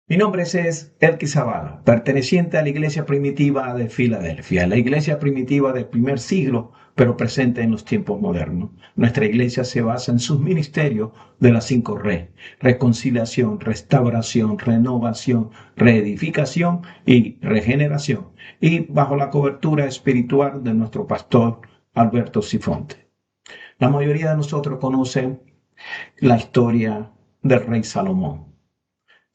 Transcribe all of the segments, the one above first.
Mi nombre es Elki Zavala, perteneciente a la Iglesia Primitiva de Filadelfia, la iglesia primitiva del primer siglo, pero presente en los tiempos modernos. Nuestra iglesia se basa en sus ministerios de las 5 reconciliación, restauración, renovación, reedificación y regeneración, y bajo la cobertura espiritual de nuestro pastor Alberto Sifonte. La mayoría de nosotros conocen la historia del rey Salomón.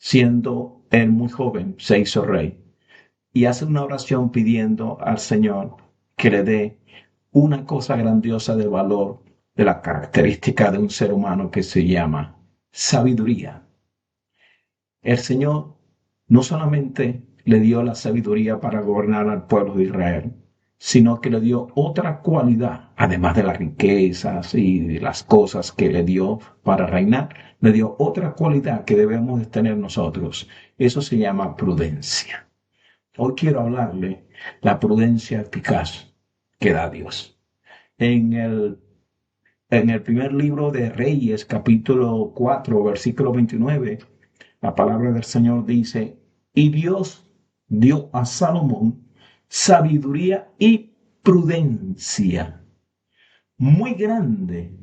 Siendo él muy joven, se hizo rey y hace una oración pidiendo al Señor que le dé una cosa grandiosa de valor, de la característica de un ser humano que se llama sabiduría. El Señor no solamente le dio la sabiduría para gobernar al pueblo de Israel, sino que le dio otra cualidad, además de las riquezas y de las cosas que le dio para reinar, le dio otra cualidad que debemos de tener nosotros. Eso se llama prudencia. Hoy quiero hablarle la prudencia eficaz que da Dios. En el, en el primer libro de Reyes, capítulo 4, versículo 29, la palabra del Señor dice, y Dios dio a Salomón sabiduría y prudencia, muy grande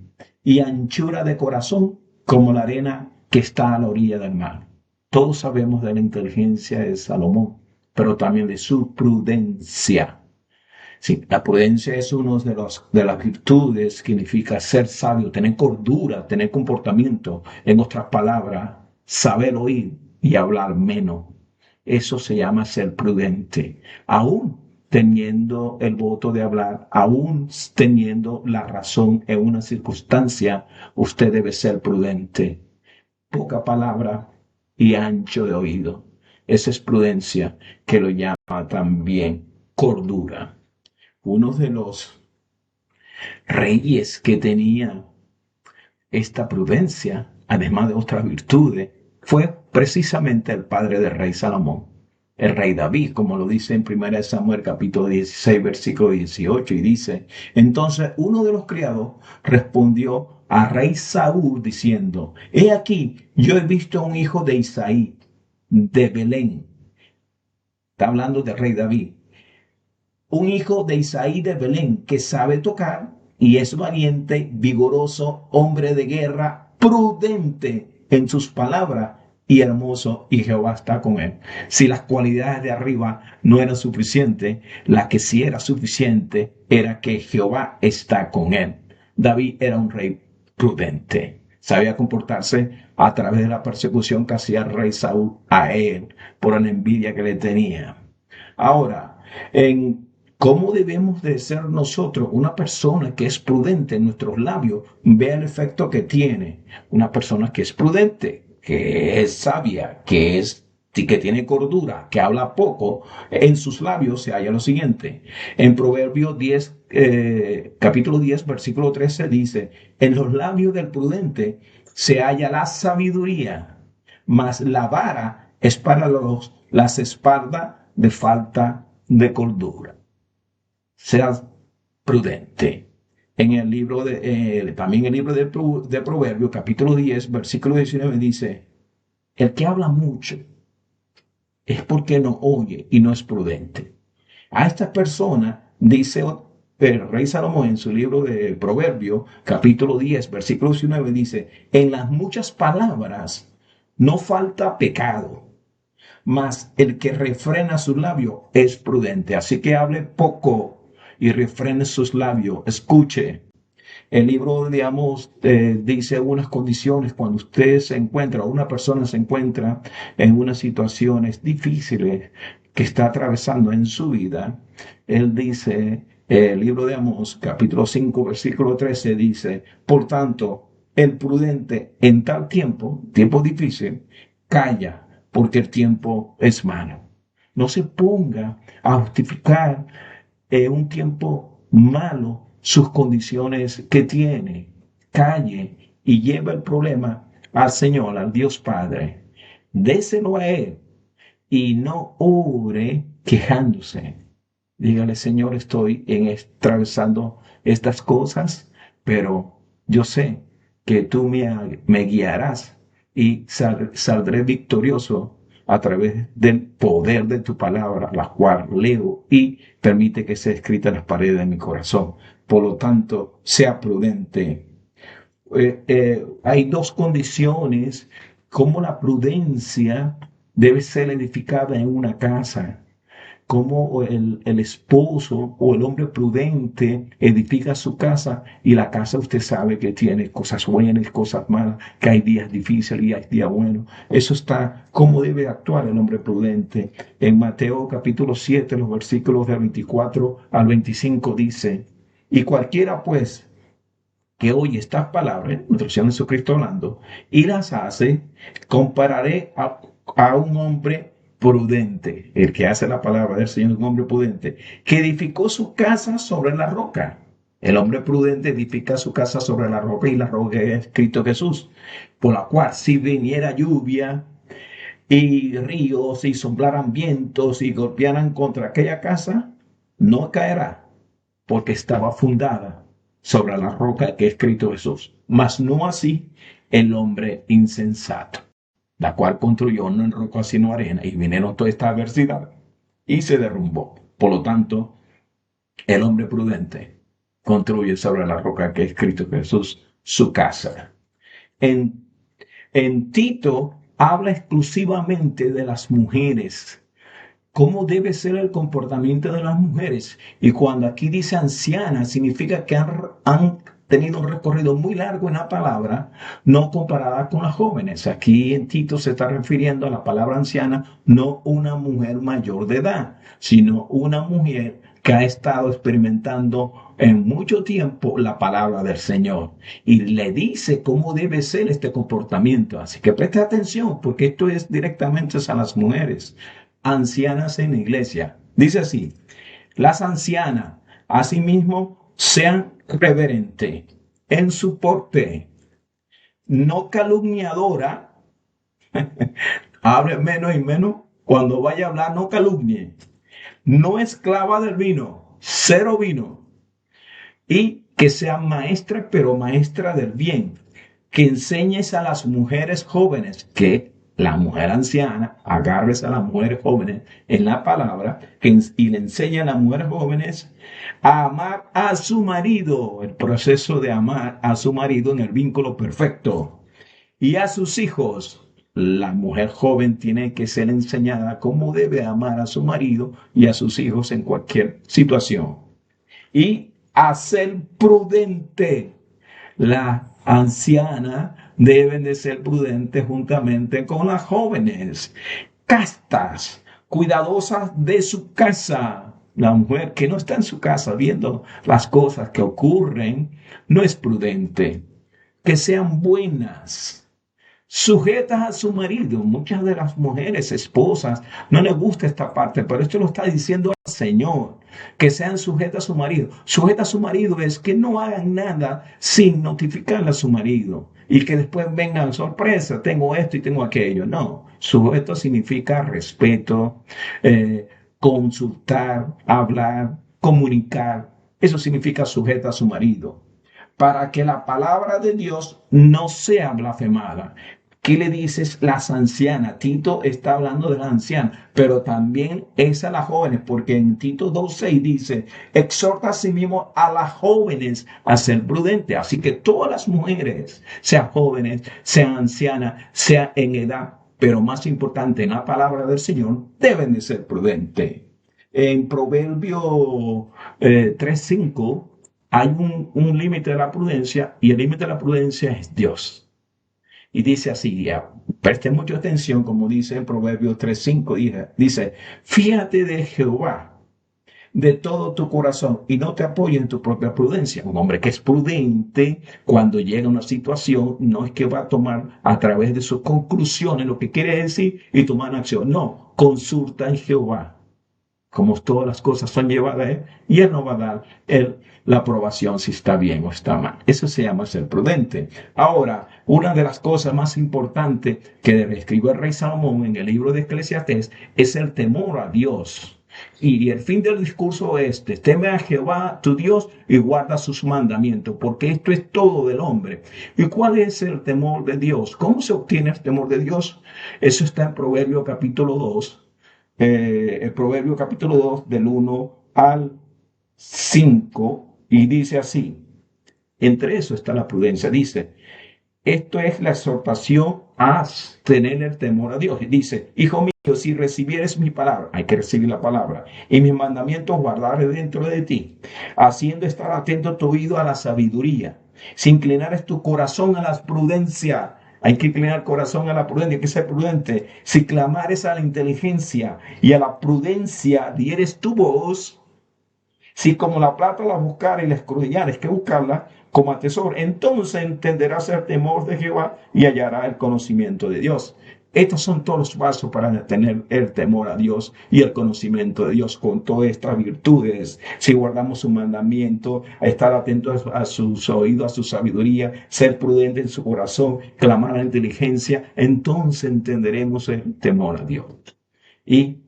y anchura de corazón como la arena que está a la orilla del mar. Todos sabemos de la inteligencia de Salomón, pero también de su prudencia. Sí, la prudencia es una de las virtudes que significa ser sabio, tener cordura, tener comportamiento. En otras palabras, saber oír y hablar menos. Eso se llama ser prudente. Aún teniendo el voto de hablar, aún teniendo la razón en una circunstancia, usted debe ser prudente. Poca palabra y ancho de oído. Esa es prudencia, que lo llama también cordura. Uno de los reyes que tenía esta prudencia, además de otras virtudes, fue precisamente el padre del rey Salomón, el rey David, como lo dice en 1 Samuel capítulo 16, versículo 18, y dice, entonces uno de los criados respondió a rey Saúl diciendo, he aquí, yo he visto a un hijo de Isaí, de Belén. Está hablando del rey David, un hijo de Isaí de Belén que sabe tocar y es valiente, vigoroso, hombre de guerra, prudente en sus palabras y hermoso, y Jehová está con él. Si las cualidades de arriba no eran suficientes, la que sí era suficiente era que Jehová está con él. David era un rey prudente. Sabía comportarse a través de la persecución que hacía el rey Saúl a él por la envidia que le tenía. Ahora, en cómo debemos de ser nosotros una persona que es prudente en nuestros labios, vea el efecto que tiene. Una persona que es prudente, que es sabia, que tiene cordura, que habla poco, en sus labios se halla lo siguiente. En Proverbios 10, capítulo 10, versículo 13 dice, en los labios del prudente se halla la sabiduría, mas la vara es para las espaldas de falta de cordura. Seas prudente. En el libro también el libro de Proverbios, capítulo 10, versículo 19, dice, el que habla mucho es porque no oye y no es prudente. A esta persona, dice el rey Salomón en su libro de Proverbios, capítulo 10, versículo 19, dice, en las muchas palabras no falta pecado, mas el que refrena sus labios es prudente. Así que hable poco y refrene sus labios. Escuche. El libro, digamos, dice unas condiciones cuando usted se encuentra, o una persona se encuentra en unas situaciones difíciles que está atravesando en su vida. Él dice, el libro de Amós, capítulo 5, versículo 13, dice, por tanto, el prudente en tal tiempo, tiempo difícil, calla, porque el tiempo es malo. No se ponga a justificar un tiempo malo sus condiciones que tiene. Calle y lleva el problema al Señor, al Dios Padre. Déselo a Él y no ore quejándose. Dígale, Señor, estoy atravesando estas cosas, pero yo sé que tú me guiarás y saldré victorioso a través del poder de tu palabra, la cual leo y permite que sea escrita en las paredes de mi corazón. Por lo tanto, sea prudente. Hay dos condiciones como la prudencia debe ser edificada en una casa, como el esposo o el hombre prudente edifica su casa, y la casa usted sabe que tiene cosas buenas y cosas malas, que hay días difíciles y hay días buenos. Eso está, cómo debe actuar el hombre prudente. En Mateo capítulo 7, los versículos del 24 al 25 dice, y cualquiera pues que oye estas palabras, nuestro Señor Jesucristo hablando, y las hace, compararé a un hombre prudente, el que hace la palabra del Señor, un hombre prudente, que edificó su casa sobre la roca. El hombre prudente edifica su casa sobre la roca, y la roca es Cristo Jesús, por la cual si viniera lluvia y ríos y soplaran vientos y golpearan contra aquella casa, no caerá, porque estaba fundada sobre la roca que es Cristo Jesús. Mas no así el hombre insensato, la cual construyó no en roca sino arena, y vinieron toda esta adversidad y se derrumbó. Por lo tanto, el hombre prudente construye sobre la roca que es Cristo Jesús su casa. En, en Tito habla exclusivamente de las mujeres, cómo debe ser el comportamiento de las mujeres. Y cuando aquí dice anciana, significa que han tenido un recorrido muy largo en la palabra, no comparada con las jóvenes. Aquí en Tito se está refiriendo a la palabra anciana, no una mujer mayor de edad, sino una mujer que ha estado experimentando en mucho tiempo la palabra del Señor, y le dice cómo debe ser este comportamiento. Así que preste atención, porque esto es directamente a las mujeres ancianas en la iglesia. Dice así, las ancianas asimismo sean reverentes en su porte, no calumniadora, hable menos y menos, cuando vaya a hablar no calumnie, no esclava del vino, cero vino, y que sea maestra, pero maestra del bien, que enseñes a las mujeres jóvenes, que la mujer anciana, agárrese a las mujeres jóvenes en la palabra, y le enseña a las mujeres jóvenes a amar a su marido, el proceso de amar a su marido en el vínculo perfecto, y a sus hijos. La mujer joven tiene que ser enseñada cómo debe amar a su marido y a sus hijos en cualquier situación. Y a ser prudente. La anciana deben de ser prudentes juntamente con las jóvenes, castas, cuidadosas de su casa. La mujer que no está en su casa viendo las cosas que ocurren no es prudente. Que sean buenas, sujetas a su marido. Muchas de las mujeres, esposas, no les gusta esta parte, pero esto lo está diciendo el Señor, que sean sujetas a su marido. Sujeta a su marido es que no hagan nada sin notificarle a su marido y que después vengan sorpresa, tengo esto y tengo aquello. No, sujeto significa respeto, consultar, hablar, comunicar. Eso significa sujeta a su marido, para que la palabra de Dios no sea blasfemada. ¿Qué le dices las ancianas? Tito está hablando de las ancianas, pero también es a las jóvenes, porque en Tito 2:6 dice, exhorta a sí mismo a las jóvenes a ser prudentes. Así que todas las mujeres, sean jóvenes, sean ancianas, sean en edad, pero más importante en la palabra del Señor, deben de ser prudentes. En Proverbio 3:5 hay un límite de la prudencia, y el límite de la prudencia es Dios. Y dice así, preste mucha atención, como dice en Proverbios 3:5, dice, fíjate de Jehová de todo tu corazón y no te apoyes en tu propia prudencia. Un hombre que es prudente, cuando llega a una situación, no es que va a tomar a través de sus conclusiones lo que quiere decir y tomar acción. No, consulta en Jehová. Como todas las cosas son llevadas a él, y él no va a dar la aprobación si está bien o está mal. Eso se llama ser prudente. Ahora, una de las cosas más importantes que describe el rey Salomón en el libro de Eclesiastés es el temor a Dios. Y el fin del discurso es, teme a Jehová tu Dios y guarda sus mandamientos, porque esto es todo del hombre. ¿Y cuál es el temor de Dios? ¿Cómo se obtiene el temor de Dios? Eso está en Proverbio capítulo 2, el Proverbio capítulo 2 del 1 al 5, y dice así, entre eso está la prudencia, dice, esto es la exhortación a tener el temor a Dios. Dice, hijo mío, si recibieres mi palabra, hay que recibir la palabra, y mis mandamientos guardaré dentro de ti, haciendo estar atento tu oído a la sabiduría, si inclinares tu corazón a la prudencia. Hay que inclinar el corazón a la prudencia, hay que ser prudente. Si clamares a la inteligencia y a la prudencia dieres tu voz, si como la plata la buscar y la escudriñares, que buscarla como a tesoro, entonces entenderás el temor de Jehová y hallará el conocimiento de Dios. Estos son todos los pasos para tener el temor a Dios y el conocimiento de Dios con todas estas virtudes. Si guardamos su mandamiento, estar atentos a sus oídos, a su sabiduría, ser prudente en su corazón, clamar a la inteligencia, entonces entenderemos el temor a Dios. Y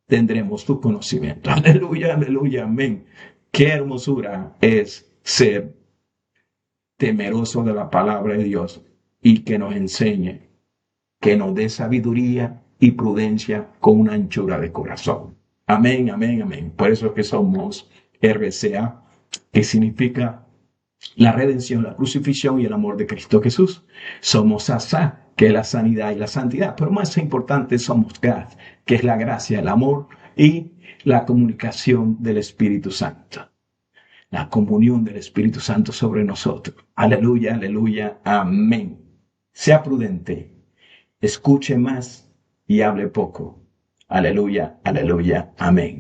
tendremos tu conocimiento. Aleluya, aleluya, amén. Qué hermosura es ser temeroso de la palabra de Dios y que nos enseñe, que nos dé sabiduría y prudencia con una anchura de corazón. Amén, amén, amén. Por eso es que somos RCA, que significa la redención, la crucifixión y el amor de Cristo Jesús. Somos Asá, que es la sanidad y la santidad, pero más importante somos Gad, que es la gracia, el amor y la comunicación del Espíritu Santo. La comunión del Espíritu Santo sobre nosotros. Aleluya, aleluya, amén. Sea prudente, escuche más y hable poco. Aleluya, aleluya, amén.